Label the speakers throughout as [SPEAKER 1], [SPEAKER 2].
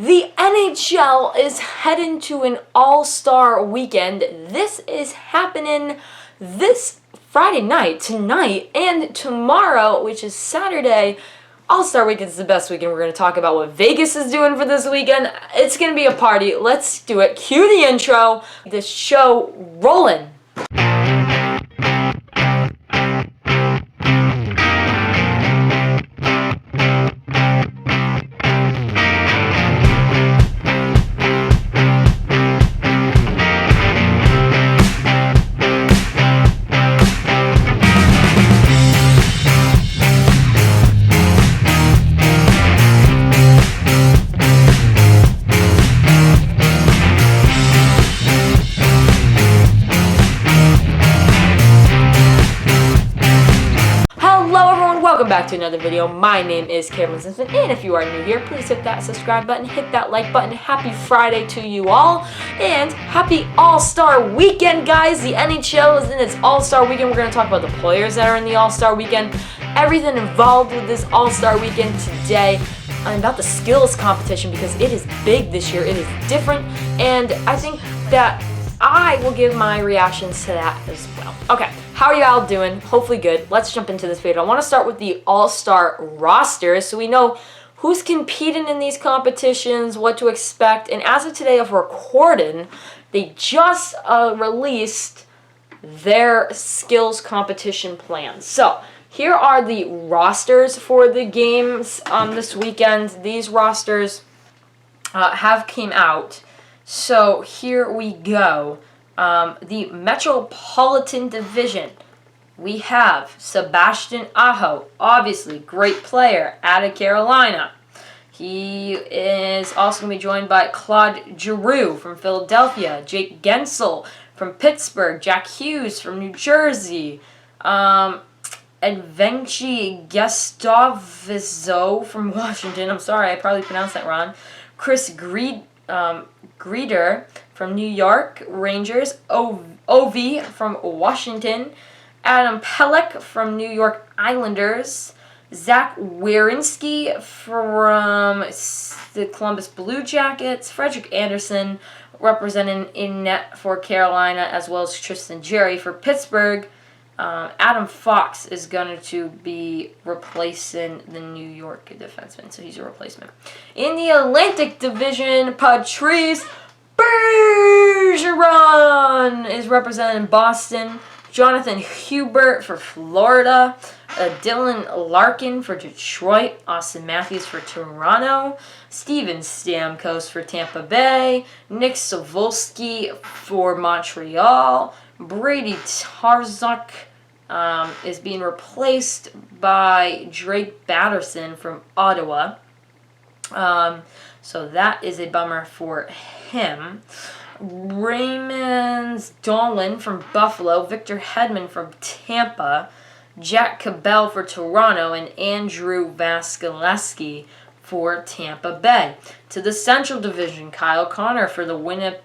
[SPEAKER 1] The NHL is heading to an all-star weekend. This is happening this Friday night, tonight, and tomorrow, which is Saturday. All-Star Weekend is the best weekend. We're going to talk about what Vegas is doing for this weekend. It's going to be a party. Let's do it. Cue the intro. The show rolling. Welcome back to another video. My name is Cameron Simpson, and if you are new here, please hit that subscribe button, hit that like button. Happy Friday to you all, and happy All-Star Weekend, guys. The NHL is in its All-Star Weekend. We're going to talk about the players that are in the All-Star Weekend, everything involved with this All-Star Weekend today, and about the skills competition because it is big this year. It is different, and I think that I will give my reactions to that as well. Okay, how are you all doing? Hopefully good. Let's jump into this video. I want to start with the All-Star rosters so we know who's competing in these competitions, what to expect. And as of today of recording, they just released their skills competition plans. So here are the rosters for the games this weekend. These rosters have came out. So here we go. The Metropolitan Division. We have Sebastian Aho, obviously great player out of Carolina. He is also going to be joined by Claude Giroux from Philadelphia, Jake Gensel from Pittsburgh, Jack Hughes from New Jersey, Edvenchi Gustavizzo from Washington. I'm sorry, I probably pronounced that wrong. Chris Greeder from New York Rangers, Ovi from Washington, Adam Pelech from New York Islanders, Zach Werenski from the Columbus Blue Jackets, Frederick Anderson representing in net for Carolina, as well as Tristan Jarry for Pittsburgh. Adam Fox is going to be replacing the New York defenseman, so he's a replacement. In the Atlantic Division, Patrice Bergeron is representing Boston. Jonathan Hubert for Florida. Dylan Larkin for Detroit. Austin Matthews for Toronto. Steven Stamkos for Tampa Bay. Nick Savolsky for Montreal. Brady Tarzak is being replaced by Drake Batterson from Ottawa. So that is a bummer for him. Raymond Dolan from Buffalo, Victor Hedman from Tampa, Jack Cabell for Toronto, and Andrew Vasilevsky for Tampa Bay. To the Central Division, Kyle Connor for the Winnipeg,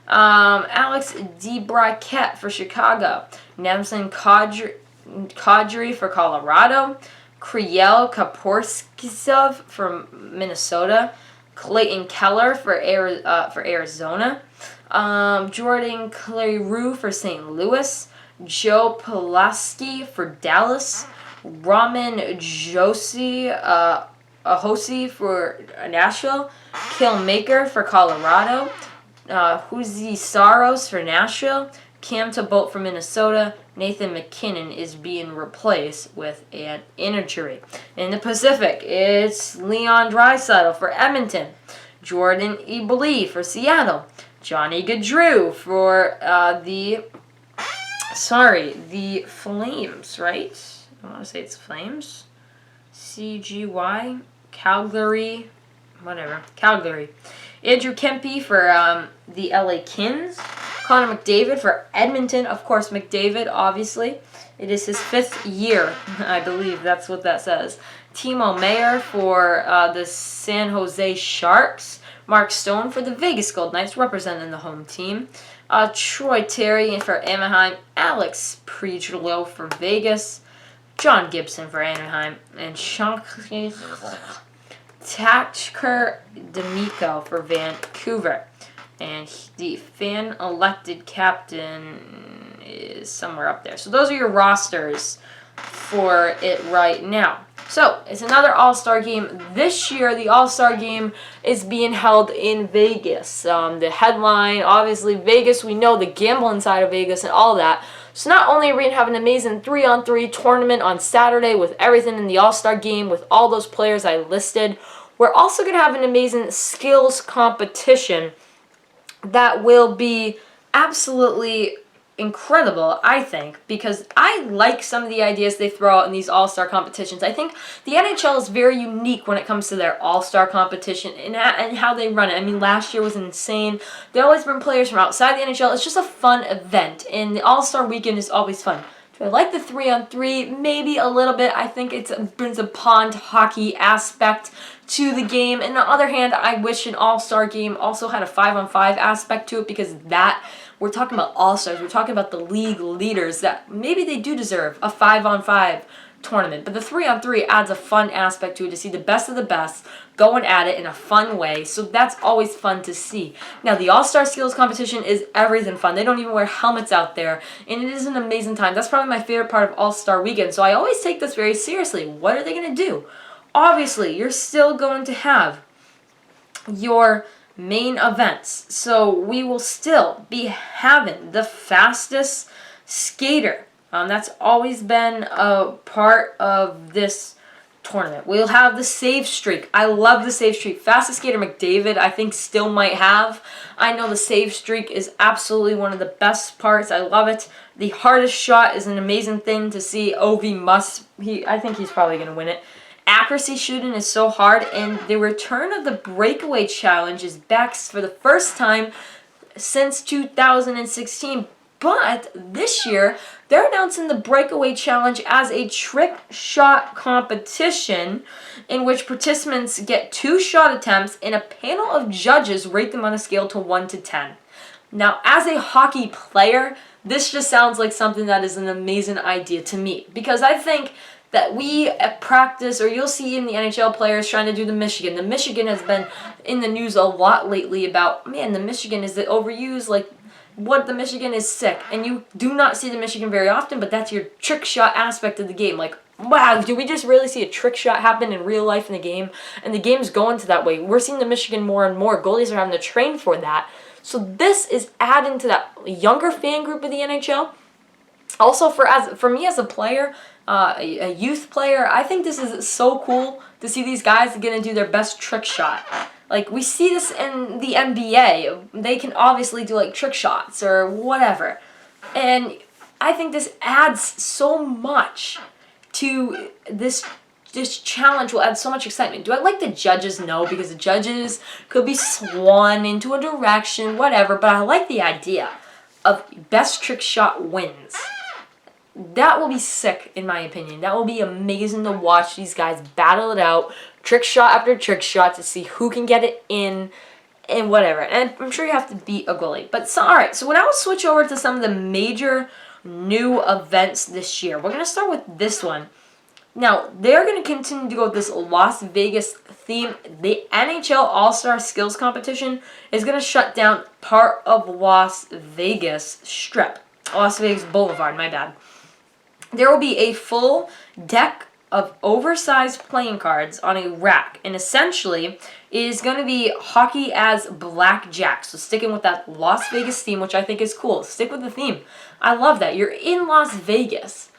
[SPEAKER 1] Alex DeBriquette for Chicago, Nemson Kadri for Colorado, Kriel Kaprizov from Minnesota, Clayton Keller for Arizona, Jordan Cleroux for St. Louis, Joe Pulaski for Dallas, Raman Ahosi for Nashville, Killmaker for Colorado, Huzi Saros for Nashville, Cam Talbot for Minnesota. Nathan McKinnon is being replaced with an injury. In the Pacific, it's Leon Draisaitl for Edmonton, Jordan Eberle for Seattle, Johnny Gaudreau for the Flames, right? I want to say it's Flames. CGY, Calgary, whatever, Calgary. Andrew Kempe for the LA Kings. Connor McDavid for Edmonton. Of course, McDavid, obviously. It is his 5th year, I believe. That's what that says. Timo Meyer for the San Jose Sharks. Mark Stone for the Vegas Golden Knights, representing the home team. Troy Terry for Anaheim. Alex Pietrangelo for Vegas. John Gibson for Anaheim. And Tatcher D'Amico for Vancouver. And the fan-elected captain is somewhere up there. So those are your rosters for it right now. So it's another All-Star game. This year, the All-Star game is being held in Vegas. The headline, obviously, Vegas. We know the gambling side of Vegas and all that. So not only are we going to have an amazing 3-on-3 tournament on Saturday with everything in the All-Star game with all those players I listed, we're also going to have an amazing skills competition that will be absolutely incredible, I think, because I like some of the ideas they throw out in these all-star competitions. I think the NHL is very unique when it comes to their all-star competition and how they run it. I mean, last year was insane. They always bring players from outside the NHL. It's just a fun event, and the all-star weekend is always fun. Do I like the 3-on-3? Maybe a little bit. I think it brings a pond hockey aspect to the game. And on the other hand, I wish an all-star game also had a 5-on-5 aspect to it, because that, we're talking about all-stars. We're talking about the league leaders that maybe they do deserve a 5-on-5 tournament. But the 3-on-3 adds a fun aspect to it to see the best of the best going at it in a fun way. So that's always fun to see. Now, the All-Star Skills Competition is everything fun. They don't even wear helmets out there. And it is an amazing time. That's probably my favorite part of All-Star Weekend. So I always take this very seriously. What are they going to do? Obviously, you're still going to have your main events. So we will still be having the fastest skater. That's always been a part of this tournament. We'll have the save streak. I love the save streak. Fastest skater McDavid, I think, still might have. I know the save streak is absolutely one of the best parts. I love it. The hardest shot is an amazing thing to see. Ovi must. I think he's probably going to win it. Accuracy shooting is so hard, and the return of the breakaway challenge is back for the first time since 2016. But this year, they're announcing the breakaway challenge as a trick shot competition in which participants get 2 shot attempts and a panel of judges rate them on a scale to 1 to 10. Now, as a hockey player, this just sounds like something that is an amazing idea to me, because I think that we at practice, or you'll see in the NHL players trying to do the Michigan. The Michigan has been in the news a lot lately about, man, the Michigan is overused, like, what the Michigan is sick. And you do not see the Michigan very often, but that's your trick shot aspect of the game. Like, wow, do we just really see a trick shot happen in real life in the game? And the game's going to that way. We're seeing the Michigan more and more. Goalies are having to train for that. So this is adding to that younger fan group of the NHL. Also, for me as a player, a youth player, I think this is so cool to see these guys going to do their best trick shot. Like, we see this in the NBA. They can obviously do, like, trick shots or whatever. And I think this adds so much to this challenge. Will add so much excitement. Do I like the judges? No, because the judges could be swung into a direction, whatever. But I like the idea of best trick shot wins. That will be sick, in my opinion. That will be amazing to watch these guys battle it out, trick shot after trick shot, to see who can get it in and whatever. And I'm sure you have to beat a goalie. But all right, so when I will switch over to some of the major new events this year, we're going to start with this one. Now, they're going to continue to go with this Las Vegas theme. The NHL All-Star Skills Competition is going to shut down part of Las Vegas Strip. Las Vegas Boulevard, my bad. There will be a full deck of oversized playing cards on a rack. And essentially, it is going to be hockey as blackjack. So sticking with that Las Vegas theme, which I think is cool. Stick with the theme. I love that. You're in Las Vegas.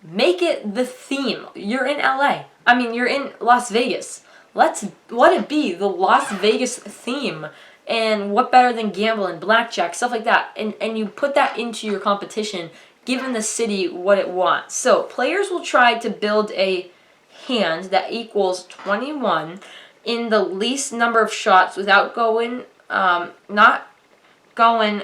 [SPEAKER 1] Make it the theme. You're in LA. I mean, you're in Las Vegas. Let it be the Las Vegas theme. And what better than gambling, blackjack, stuff like that. And you put that into your competition, giving the city what it wants. So players will try to build a hand that equals 21 in the least number of shots without going, without going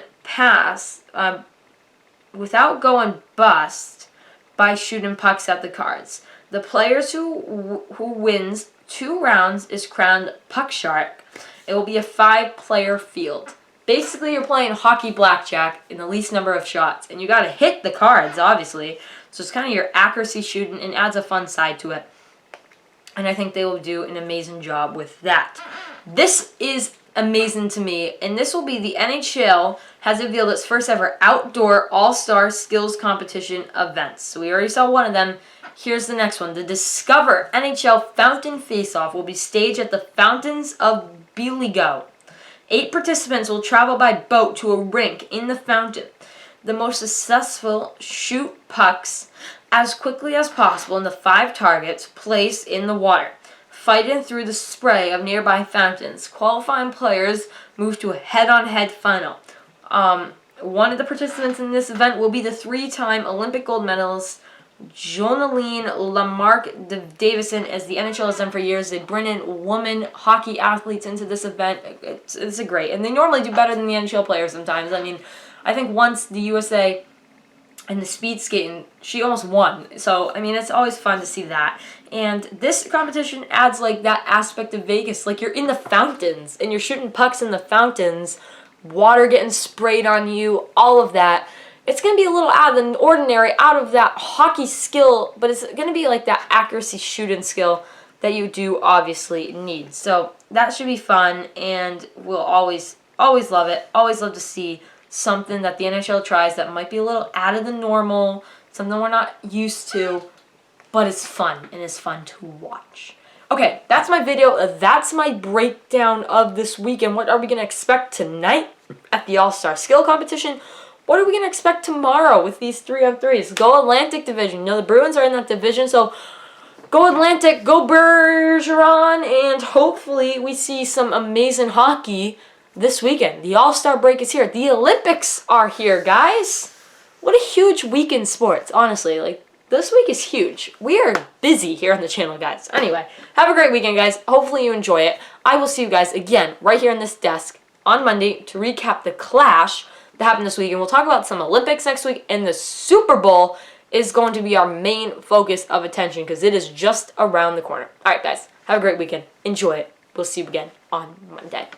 [SPEAKER 1] bust by shooting pucks at the cards. The players who wins 2 rounds is crowned Puck Shark. It will be a 5-player field. Basically, you're playing hockey blackjack in the least number of shots. And you got to hit the cards, obviously. So it's kind of your accuracy shooting and adds a fun side to it. and I think they will do an amazing job with that. This is amazing to me, and this will be the NHL has revealed its first ever outdoor all-star skills competition events. So we already saw one of them. Here's the next one. The Discover NHL Fountain Face-Off will be staged at the Fountains of Biligo. 8 participants will travel by boat to a rink in the fountain. The most successful shoot pucks as quickly as possible into 5 targets placed in the water, fighting through the spray of nearby fountains. Qualifying players move to a head-on-head final. One of the participants in this event will be the 3-time Olympic gold medalist Jonaline Lamarck-Davison. As the NHL has done for years, they bring in women hockey athletes into this event. It's a great, and they normally do better than the NHL players sometimes. I mean, I think once the USA in the speed skating, she almost won. So, I mean, it's always fun to see that. And this competition adds, like, that aspect of Vegas. Like, you're in the fountains, and you're shooting pucks in the fountains, water getting sprayed on you, all of that. It's going to be a little out of the ordinary, out of that hockey skill, but it's going to be, like, that accuracy shooting skill that you do obviously need. So, that should be fun, and we'll always love it. Always love to see something that the NHL tries that might be a little out of the normal, something we're not used to, but it's fun, and it's fun to watch. Okay, that's my video. That's my breakdown of this weekend. What are we going to expect tonight at the All-Star Skill Competition? What are we going to expect tomorrow with these 3-on-3s? Go Atlantic Division. You know, the Bruins are in that division, so go Atlantic, go Bergeron, and hopefully we see some amazing hockey this weekend. The All-Star break is here. The Olympics are here, guys. What a huge week in sports, honestly. Like, this week is huge. We are busy here on the channel, guys. Anyway, have a great weekend, guys. Hopefully you enjoy it. I will see you guys again right here on this desk on Monday to recap the clash that happened this week. And we'll talk about some Olympics next week. And the Super Bowl is going to be our main focus of attention because it is just around the corner. All right, guys. Have a great weekend. Enjoy it. We'll see you again on Monday.